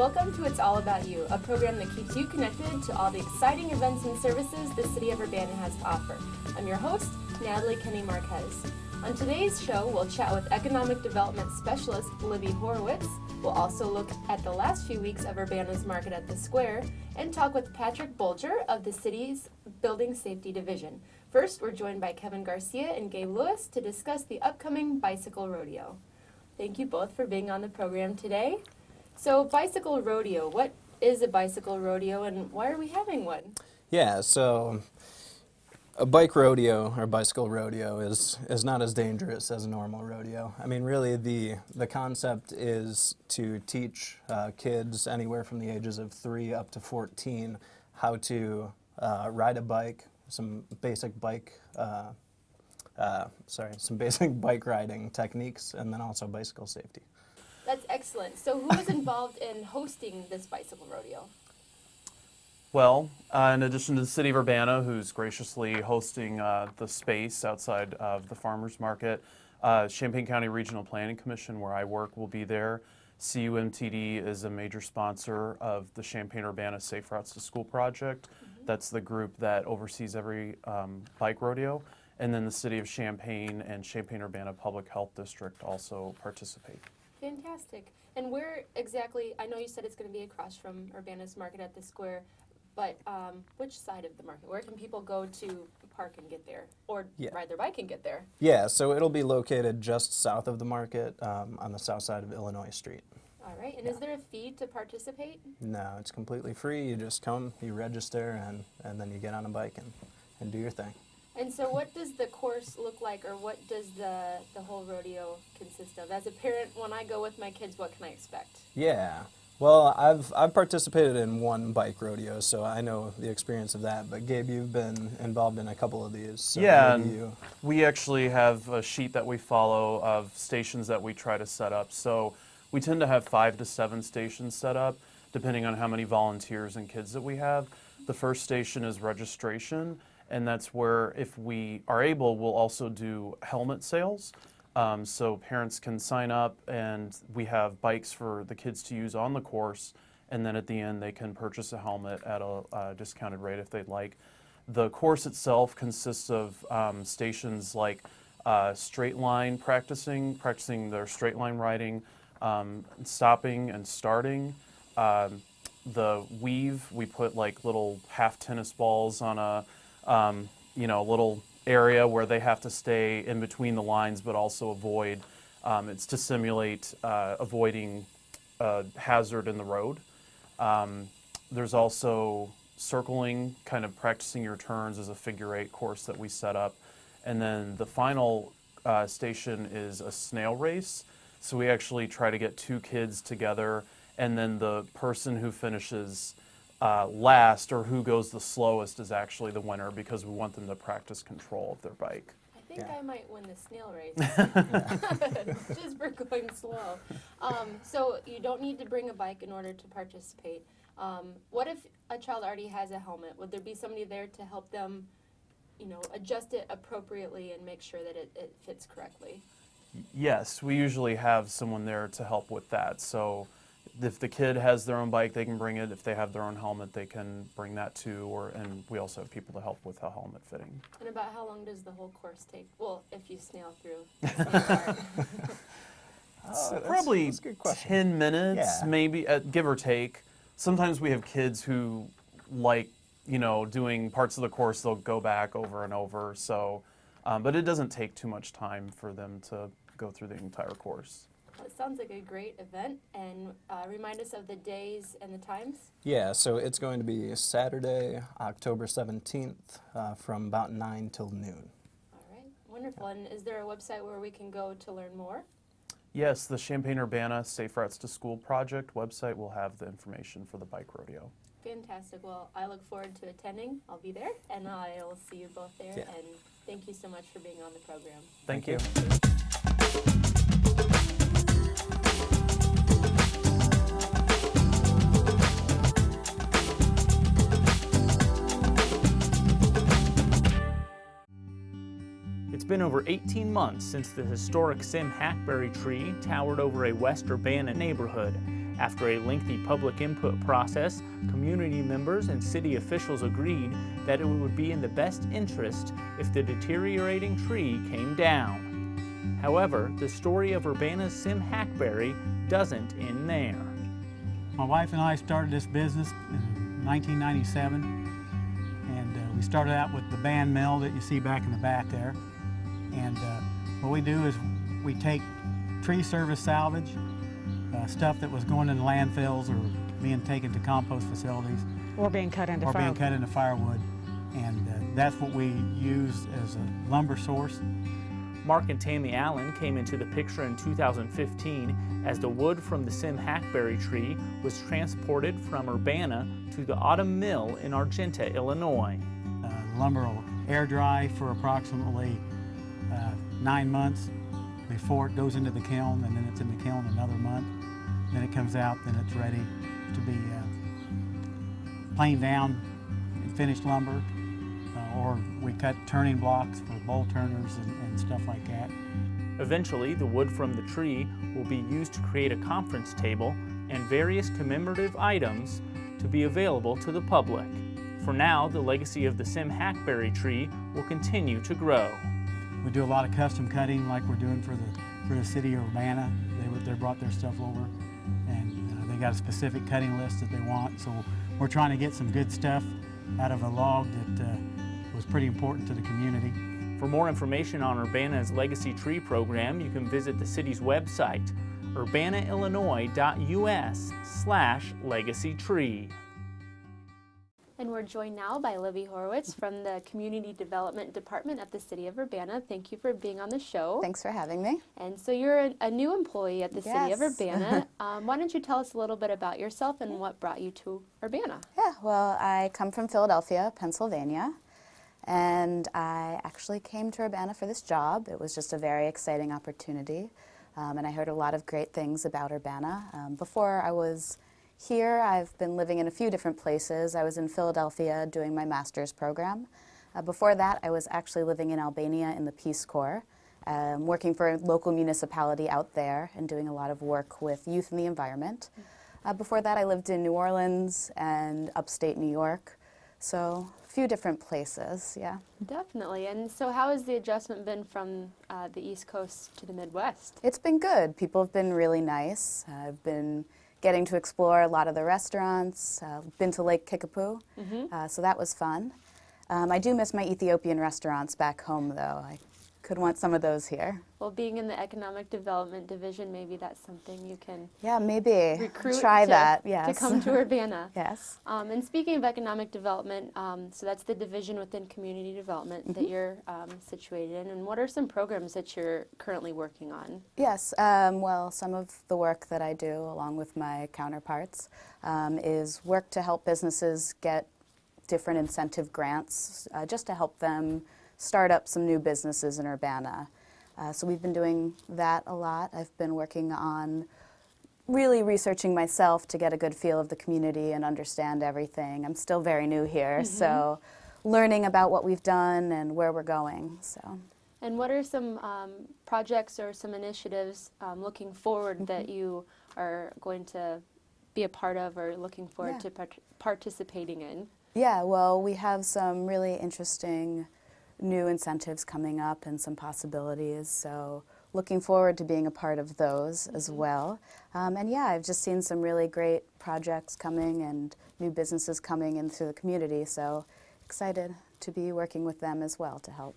Welcome to It's All About You, a program that keeps you connected to all the exciting events and services the City of Urbana has to offer. I'm your host, Natalie KennyMarquez. On today's show, we'll chat with Economic Development Specialist Libby Horowitz. We'll also look at the last few weeks of Urbana's Market at the Square and talk with Patrick Bolger of the city's Building Safety Division. First, we're joined by Kevin Garcia and Gabe Lewis to discuss the upcoming Bicycle Rodeo. Thank you both for being on the program today. So, Bicycle Rodeo, what is a bicycle rodeo and why are we having one? Yeah, so a bike rodeo or bicycle rodeo is not as dangerous as a normal rodeo. I mean, really the concept is to teach kids anywhere from the ages of 3 up to 14 how to ride a bike, some basic bike riding techniques, and then also bicycle safety. That's excellent. So who is involved in hosting this bicycle rodeo? Well, in addition to the City of Urbana, who's graciously hosting the space outside of the Farmers Market, Champaign County Regional Planning Commission, where I work, will be there. CUMTD is a major sponsor of the Champaign-Urbana Safe Routes to School project. Mm-hmm. That's the group that oversees every bike rodeo. And then the City of Champaign and Champaign-Urbana Public Health District also participate. Fantastic. And where exactly, I know you said it's going to be across from Urbana's Market at the Square, but which side of the market? Where can people go to park and get there, or ride their bike and get there? Yeah, so it'll be located just south of the market on the south side of Illinois Street. All right, and is there a fee to participate? No, it's completely free. You just come, you register, and then you get on a bike and do your thing. And so what does the course look like, or what does the whole rodeo consist of? As a parent, when I go with my kids, what can I expect? Yeah. Well, I've participated in one bike rodeo, so I know the experience of that. But Gabe, you've been involved in a couple of these. So yeah, we actually have a sheet that we follow of stations that we try to set up. So we tend to have 5 to 7 stations set up, depending on how many volunteers and kids that we have. The first station is registration, and that's where, if we are able, we'll also do helmet sales. So parents can sign up, and we have bikes for the kids to use on the course, and then at the end they can purchase a helmet at a discounted rate if they'd like. The course itself consists of stations like straight line practicing their straight line riding, stopping and starting. The weave, we put like little half tennis balls on a little area where they have to stay in between the lines but also avoid. It's to simulate avoiding a hazard in the road. There's also circling, kind of practicing your turns as a figure 8 course that we set up. And then the final station is a snail race. So we actually try to get 2 kids together, and then the person who finishes last, or who goes the slowest, is actually the winner, because we want them to practice control of their bike. I think I might win the snail race, just for going slow. So you don't need to bring a bike in order to participate. What if a child already has a helmet? Would there be somebody there to help them, adjust it appropriately and make sure that it fits correctly? Yes, we usually have someone there to help with that. So if the kid has their own bike, they can bring it. If they have their own helmet, they can bring that too. And we also have people to help with the helmet fitting. And about how long does the whole course take? Well, if you snail through the snail part. Probably 10 minutes, maybe, give or take. Sometimes we have kids who like, doing parts of the course. They'll go back over and over. So, but it doesn't take too much time for them to go through the entire course. Well, it sounds like a great event, and remind us of the days and the times. Yeah, so it's going to be Saturday, October 17th, from about 9 till noon. All right, wonderful. And is there a website where we can go to learn more? Yes, the Champaign-Urbana Safe Routes to School project website will have the information for the bike rodeo. Fantastic. Well, I look forward to attending. I'll be there, and I'll see you both there. Yeah. And thank you so much for being on the program. Thank you. It's been over 18 months since the historic Hackberry Tree towered over a West Urbana neighborhood. After a lengthy public input process, community members and city officials agreed that it would be in the best interest if the deteriorating tree came down. However, the story of Urbana's Sim Hackberry doesn't end there. My wife and I started this business in 1997, and we started out with the band mill that you see back in the back there. And what we do is we take tree service salvage, stuff that was going into landfills or being taken to compost facilities. Or being cut into firewood. And that's what we use as a lumber source. Mark and Tammy Allen came into the picture in 2015 as the wood from the Sim Hackberry tree was transported from Urbana to the Autumn Mill in Argenta, Illinois. Lumber will air dry for approximately 9 months before it goes into the kiln, and then it's in the kiln another month. Then it comes out, then it's ready to be planed down and finished lumber, or we cut turning blocks for bowl turners and stuff like that. Eventually, the wood from the tree will be used to create a conference table and various commemorative items to be available to the public. For now, the legacy of the Sim Hackberry tree will continue to grow. We do a lot of custom cutting like we're doing for the city of Urbana. They brought their stuff over, and they got a specific cutting list that they want. So we're trying to get some good stuff out of a log that was pretty important to the community. For more information on Urbana's Legacy Tree program, you can visit the city's website, urbanaillinois.us/legacytree. And we're joined now by Libby Horowitz from the Community Development Department at the City of Urbana. Thank you for being on the show. Thanks for having me. And so you're a new employee at the City of Yes. Urbana. Why don't you tell us a little bit about yourself and what brought you to Urbana? Yeah, well, I come from Philadelphia, Pennsylvania, and I actually came to Urbana for this job. It was just a very exciting opportunity, and I heard a lot of great things about Urbana. Before I was here, I've been living in a few different places. I was in Philadelphia doing my master's program. Before that, I was actually living in Albania in the Peace Corps, working for a local municipality out there and doing a lot of work with youth and the environment. Before that, I lived in New Orleans and upstate New York, so a few different places, yeah. Definitely. And so how has the adjustment been from the East Coast to the Midwest? It's been good. People have been really nice. I've been getting to explore a lot of the restaurants, been to Lake Kickapoo, so that was fun. I do miss my Ethiopian restaurants back home, though. I could want some of those here. Well, being in the Economic Development Division, maybe that's something you can maybe recruit try that, to come to Urbana. Yes. And speaking of economic development, so that's the division within community development that you're situated in. And what are some programs that you're currently working on? Yes, well, some of the work that I do, along with my counterparts, is work to help businesses get different incentive grants, just to help them start up some new businesses in Urbana. So we've been doing that a lot. I've been working on really researching myself to get a good feel of the community and understand everything. I'm still very new here, so learning about what we've done and where we're going. So. And what are some projects or some initiatives looking forward that you are going to be a part of or looking forward to participating in? Yeah, well, we have some really interesting new incentives coming up and some possibilities, so looking forward to being a part of those as well. And yeah, I've just seen some really great projects coming and new businesses coming into the community, so excited to be working with them as well to help.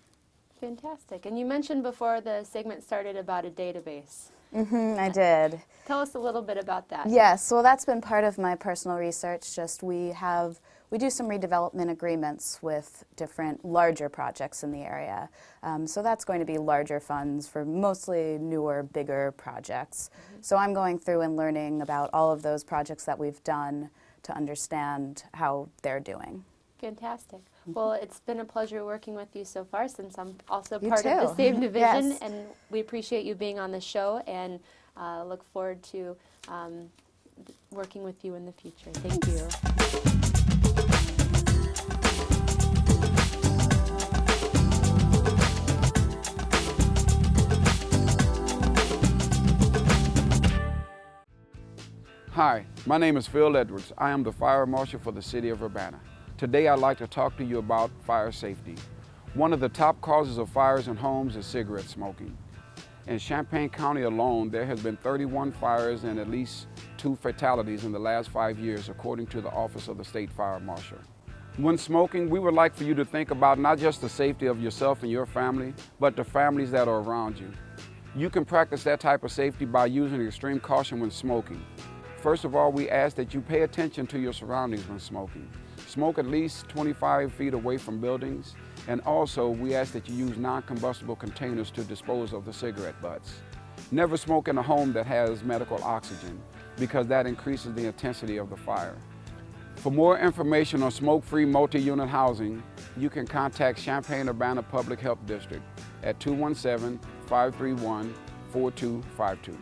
Fantastic. And you mentioned before the segment started about a database. I did. Tell us a little bit about that. Yes, well, that's been part of my personal research. Just we do some redevelopment agreements with different larger projects in the area. So that's going to be larger funds for mostly newer, bigger projects. So I'm going through and learning about all of those projects that we've done to understand how they're doing. Fantastic. Well, it's been a pleasure working with you so far, since I'm also You part of the too. same division, Yes. and we appreciate you being on the show and look forward to working with you in the future. Thank you. Hi, my name is Phil Edwards. I am the Fire Marshal for the City of Urbana. Today I'd like to talk to you about fire safety. One of the top causes of fires in homes is cigarette smoking. In Champaign County alone, there has been 31 fires and at least 2 fatalities in the last 5 years, according to the Office of the State Fire Marshal. When smoking, we would like for you to think about not just the safety of yourself and your family, but the families that are around you. You can practice that type of safety by using extreme caution when smoking. First of all, we ask that you pay attention to your surroundings when smoking. Smoke at least 25 feet away from buildings, and also we ask that you use non-combustible containers to dispose of the cigarette butts. Never smoke in a home that has medical oxygen, because that increases the intensity of the fire. For more information on smoke-free multi-unit housing, you can contact Champaign-Urbana Public Health District at 217-531-4252.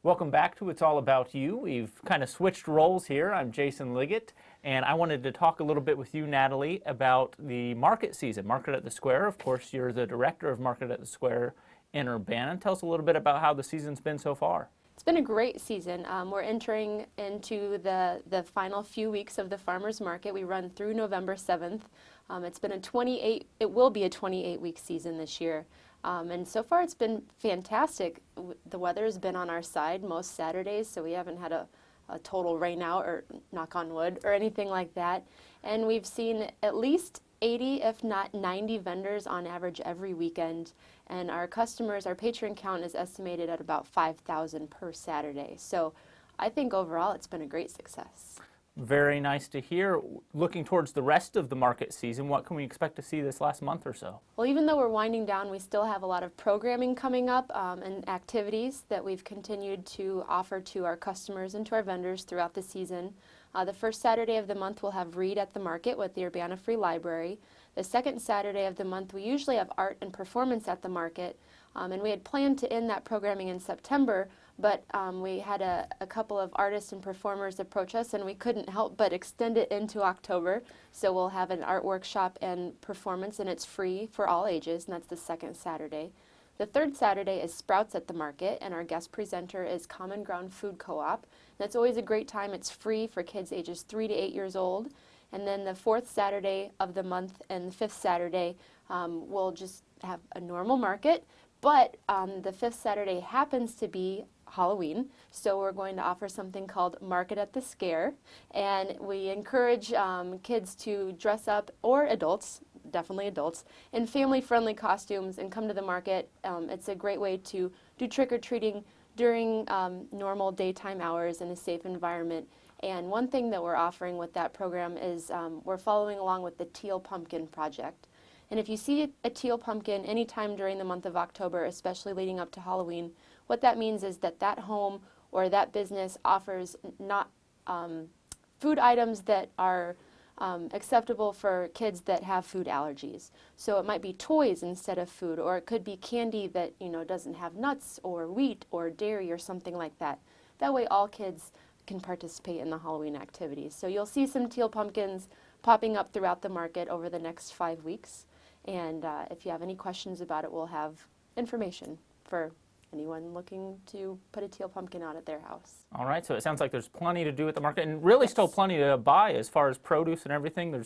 Welcome back to It's All About You. We've kind of switched roles here. I'm Jason Liggett, and I wanted to talk a little bit with you, Natalie, about the market season. Market at the Square, of course, you're the director of Market at the Square in Urbana. Tell us a little bit about how the season's been so far. It's been a great season. We're entering into the final few weeks of the farmers market. We run through November 7th. It will be a 28-week season this year. And so far it's been fantastic. The weather has been on our side most Saturdays, so we haven't had a total rain out, or knock on wood, or anything like that. And we've seen at least 80, if not 90 vendors on average every weekend. And our patron count is estimated at about 5,000 per Saturday. So I think overall it's been a great success. Very nice to hear. Looking towards the rest of the market season, what can we expect to see this last month or so? Well, even though we're winding down, we still have a lot of programming coming up and activities that we've continued to offer to our customers and to our vendors throughout the season. The first Saturday of the month we'll have Read at the Market with the Urbana Free Library. The second Saturday of the month we usually have Art and Performance at the Market. And we had planned to end that programming in September, but we had a couple of artists and performers approach us, and we couldn't help but extend it into October. So we'll have an art workshop and performance, and it's free for all ages, and that's the second Saturday. The third Saturday is Sprouts at the Market, and our guest presenter is Common Ground Food Co-op. That's always a great time. It's free for kids ages 3 to 8 years old. And then the fourth Saturday of the month and the fifth Saturday, we'll just have a normal market. But the fifth Saturday happens to be Halloween, so we're going to offer something called Market at the Scare, and we encourage kids to dress up, or adults, definitely adults, in family-friendly costumes and come to the market. It's a great way to do trick-or-treating during normal daytime hours in a safe environment. And one thing that we're offering with that program is we're following along with the Teal Pumpkin Project. And if you see a teal pumpkin anytime during the month of October, especially leading up to Halloween, what that means is that that home or that business offers not food items that are acceptable for kids that have food allergies. So it might be toys instead of food, or it could be candy that doesn't have nuts or wheat or dairy or something like that. That way all kids can participate in the Halloween activities. So you'll see some teal pumpkins popping up throughout the market over the next 5 weeks. And if you have any questions about it, we'll have information for anyone looking to put a teal pumpkin out at their house. All right, so it sounds like there's plenty to do at the market, and really still plenty to buy as far as produce and everything.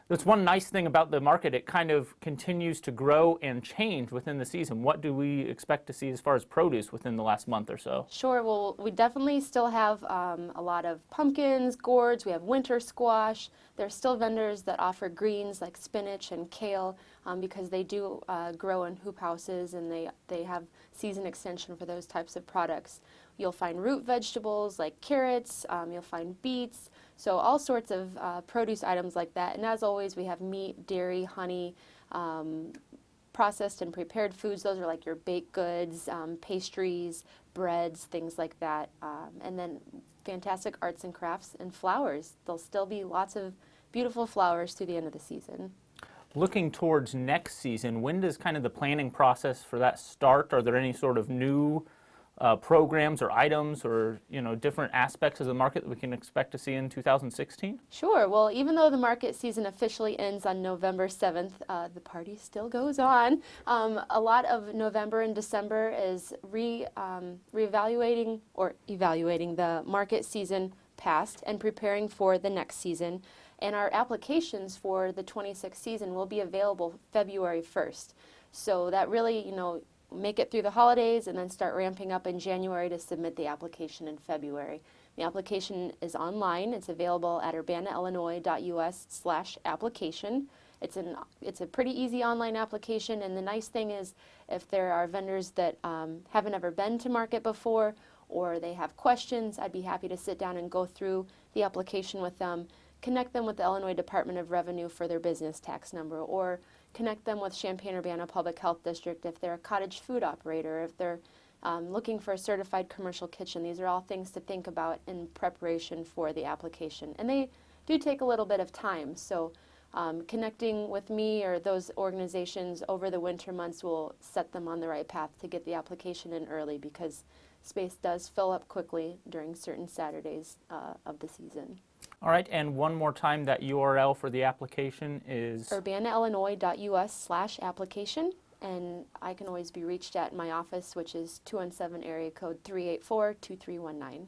That's one nice thing about the market. It kind of continues to grow and change within the season. What do we expect to see as far as produce within the last month or so? Sure. Well, we definitely still have a lot of pumpkins, gourds. We have winter squash. There's still vendors that offer greens like spinach and kale because they do grow in hoop houses, and they have season extension for those types of products. You'll find root vegetables like carrots. You'll find beets. So all sorts of produce items like that. And as always, we have meat, dairy, honey, processed and prepared foods. Those are like your baked goods, pastries, breads, things like that. And then fantastic arts and crafts and flowers. There'll still be lots of beautiful flowers through the end of the season. Looking towards next season, when does kind of the planning process for that start? Are there any sort of new programs or items or different aspects of the market that we can expect to see in 2016? Sure. Well, even though the market season officially ends on November 7th, the party still goes on. A lot of November and December is reevaluating or evaluating the market season past and preparing for the next season. And our applications for the 26th season will be available February 1st. So that really, make it through the holidays and then start ramping up in January to submit the application in February. The application is online. It's available at urbanaillinois.us/application. It's a pretty easy online application, and the nice thing is if there are vendors that haven't ever been to market before or they have questions, I'd be happy to sit down and go through the application with them, connect them with the Illinois Department of Revenue for their business tax number, or connect them with Champaign-Urbana Public Health District if they're a cottage food operator, if they're looking for a certified commercial kitchen. These are all things to think about in preparation for the application. And they do take a little bit of time, so connecting with me or those organizations over the winter months will set them on the right path to get the application in early, because space does fill up quickly during certain Saturdays of the season. All right, and one more time, that URL for the application is? urbanaillinois.us/application, and I can always be reached at my office, which is 217 area code 384-2319.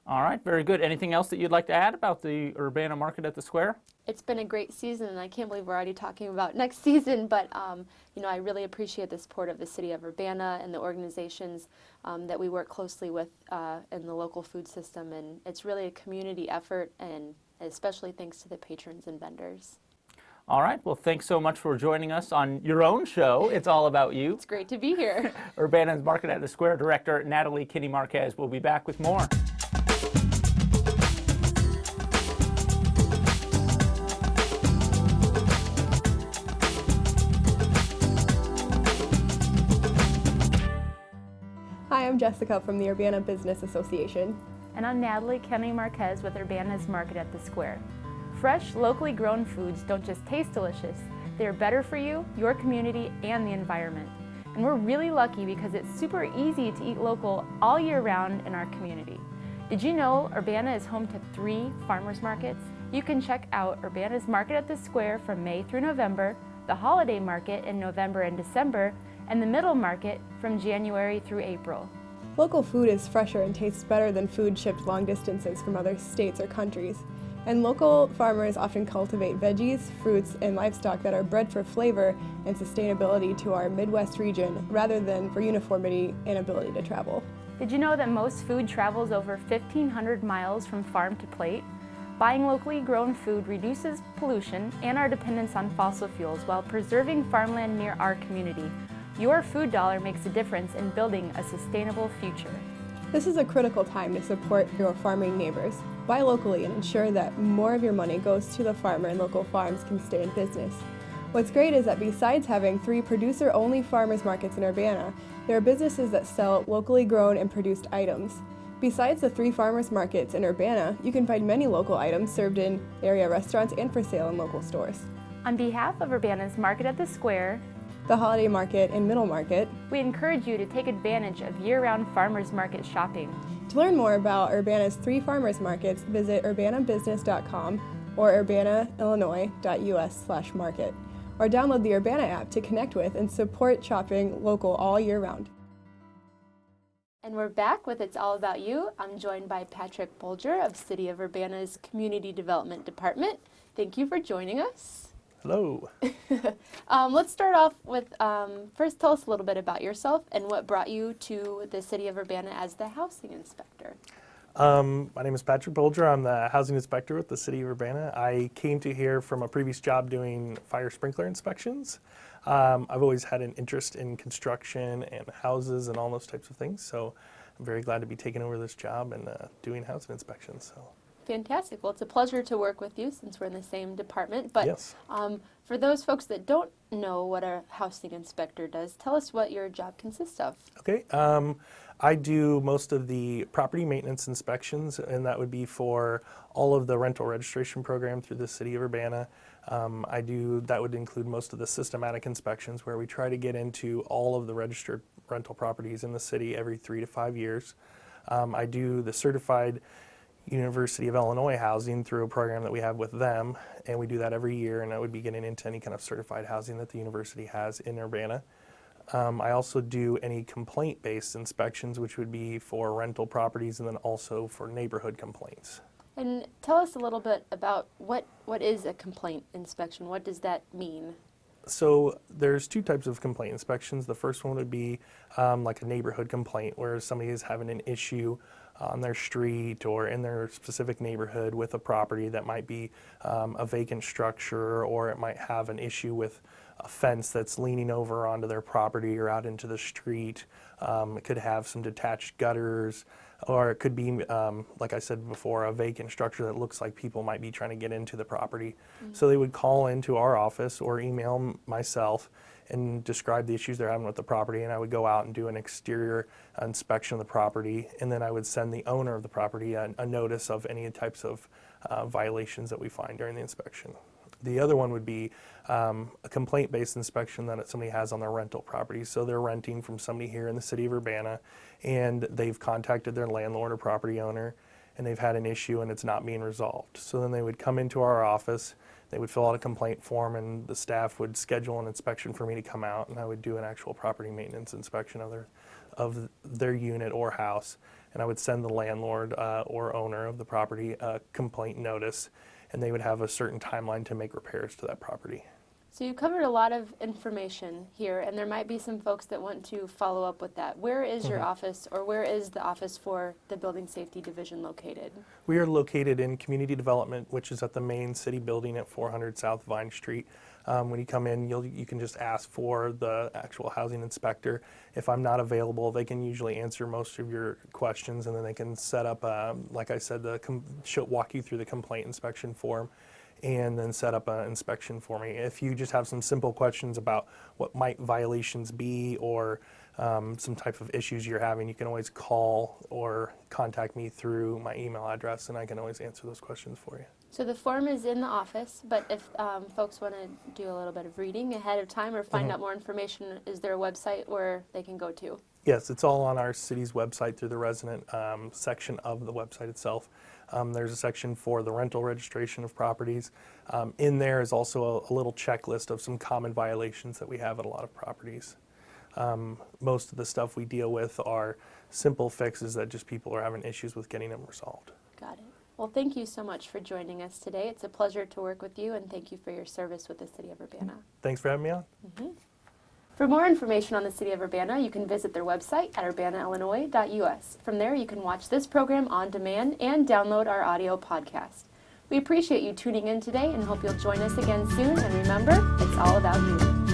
All right, very good. Anything else that you'd like to add about the Urbana Market at the Square? It's been a great season, and I can't believe we're already talking about next season, but I really appreciate the support of the City of Urbana and the organizations that we work closely with in the local food system, and it's really a community effort, and especially thanks to the patrons and vendors. All right, well, thanks so much for joining us on your own show, It's All About You. It's great to be here. Urbana's Market at the Square Director Natalie KennyMarquez will be back with more. Hi, I'm Jessica from the Urbana Business Association. And I'm Natalie KennyMarquez with Urbana's Market at the Square. Fresh, locally grown foods don't just taste delicious, they're better for you, your community, and the environment. And we're really lucky because it's super easy to eat local all year round in our community. Did you know Urbana is home to 3 farmers markets? You can check out Urbana's Market at the Square from May through November, the Holiday Market in November and December, and the Middle Market from January through April. Local food is fresher and tastes better than food shipped long distances from other states or countries. And local farmers often cultivate veggies, fruits, and livestock that are bred for flavor and sustainability to our Midwest region rather than for uniformity and ability to travel. Did you know that most food travels over 1,500 miles from farm to plate? Buying locally grown food reduces pollution and our dependence on fossil fuels while preserving farmland near our community. Your food dollar makes a difference in building a sustainable future. This is a critical time to support your farming neighbors. Buy locally and ensure that more of your money goes to the farmer and local farms can stay in business. What's great is that besides having 3 producer-only farmers markets in Urbana, there are businesses that sell locally grown and produced items. Besides the 3 farmers markets in Urbana, you can find many local items served in area restaurants and for sale in local stores. On behalf of Urbana's Market at the Square, the Holiday Market and Middle Market, we encourage you to take advantage of year-round farmers market shopping. To learn more about Urbana's 3 farmers markets, visit urbanabusiness.com or urbanaillinois.us/market, or download the Urbana app to connect with and support shopping local all year round. And we're back with It's All About You. I'm joined by Patrick Bolger of City of Urbana's Community Development Department. Thank you for joining us. Hello. Let's start off with, first tell us a little bit about yourself and what brought you to the City of Urbana as the housing inspector. My name is Patrick Bolger. I'm the housing inspector with the City of Urbana. I came to here from a previous job doing fire sprinkler inspections. I've always had an interest in construction and houses and all those types of things, so I'm very glad to be taking over this job and doing housing inspections. So. Fantastic. Well, it's a pleasure to work with you since we're in the same department. But yes. For those folks that don't know what a housing inspector does, tell us what your job consists of. Okay. I do most of the property maintenance inspections, and that would be for all of the rental registration program through the city of Urbana. That would include most of the systematic inspections, where we try to get into all of the registered rental properties in the city every 3 to 5 years. I do the certified University of Illinois housing through a program that we have with them, and we do that every year, and I would be getting into any kind of certified housing that the university has in Urbana. I also do any complaint-based inspections, which would be for rental properties and then also for neighborhood complaints. And tell us a little bit about what is a complaint inspection? What does that mean? So there's 2 types of complaint inspections. The first one would be like a neighborhood complaint, where somebody is having an issue on their street or in their specific neighborhood with a property that might be a vacant structure, or it might have an issue with a fence that's leaning over onto their property or out into the street. It could have some detached gutters, or it could be, like I said before, a vacant structure that looks like people might be trying to get into the property. So they would call into our office or email myself and describe the issues they're having with the property, and I would go out and do an exterior inspection of the property, and then I would send the owner of the property a notice of any types of violations that we find during the inspection. The other one would be a complaint-based inspection that somebody has on their rental property. So they're renting from somebody here in the city of Urbana, and they've contacted their landlord or property owner, and they've had an issue and it's not being resolved. So then they would come into our office, they would fill out a complaint form, and the staff would schedule an inspection for me to come out, and I would do an actual property maintenance inspection of their unit or house, and I would send the landlord or owner of the property a complaint notice, and they would have a certain timeline to make repairs to that property. So you covered a lot of information here, and there might be some folks that want to follow up with that. Where is your office, or where is the office for the Building Safety Division located? We are located in Community Development, which is at the main city building at 400 South Vine Street. When you come in, you can just ask for the actual housing inspector. If I'm not available, they can usually answer most of your questions, and then they can set up, like I said, walk you through the complaint inspection form, and then set up an inspection for me. If you just have some simple questions about what might violations be, or some type of issues you're having, you can always call or contact me through my email address, and I can always answer those questions for you. So the form is in the office, but if folks want to do a little bit of reading ahead of time or find out more information, is there a website where they can go to? Yes, it's all on our city's website through the resident section of the website itself. There's a section for the rental registration of properties. In there is also a little checklist of some common violations that we have at a lot of properties. Most of the stuff we deal with are simple fixes that just people are having issues with getting them resolved. Got it. Well, thank you so much for joining us today. It's a pleasure to work with you, and thank you for your service with the City of Urbana. Thanks for having me on. For more information on the City of Urbana, you can visit their website at urbanaillinois.us. From there, you can watch this program on demand and download our audio podcast. We appreciate you tuning in today and hope you'll join us again soon. And remember, it's all about you.